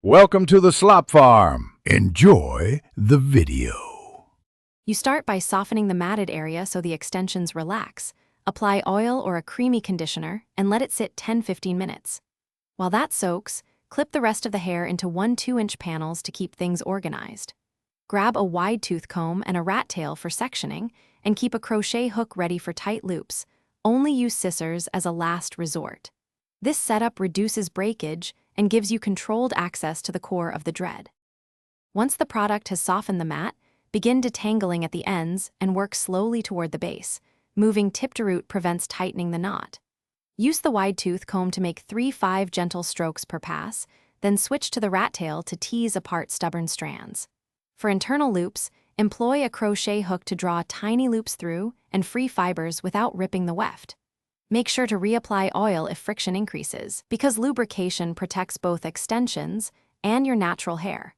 Welcome to the Slop Farm. Enjoy the video. You start by softening the matted area so the extensions relax. Apply oil or a creamy conditioner and let it sit 10-15 minutes. While that soaks, clip the rest of the hair into 1 2-inch panels to keep things organized. Grab a wide tooth comb and a rat tail for sectioning, and keep a crochet hook ready for tight loops. Only use scissors as a last resort. This setup reduces breakage and gives you controlled access to the core of the dread. Once the product has softened the mat, begin detangling at the ends and work slowly toward the base. Moving tip to root prevents tightening the knot. Use the wide tooth comb to make 3-5 gentle strokes per pass, then switch to the rat tail to tease apart stubborn strands. For internal loops, employ a crochet hook to draw tiny loops through and free fibers without ripping the weft. Make sure to reapply oil if friction increases, because lubrication protects both extensions and your natural hair.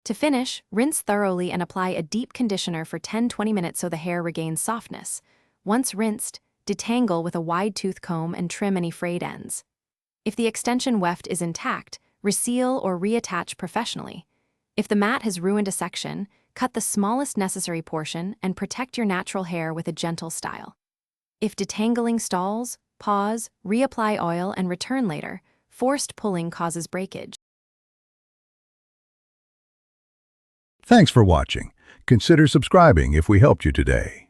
To finish, rinse thoroughly and apply a deep conditioner for 10-20 minutes so the hair regains softness. Once rinsed, detangle with a wide tooth comb and trim any frayed ends. If the extension weft is intact, reseal or reattach professionally. If the mat has ruined a section, cut the smallest necessary portion and protect your natural hair with a gentle style. If detangling stalls, pause, reapply oil, and return later. Forced pulling causes breakage. Thanks for watching. Consider subscribing if we helped you today.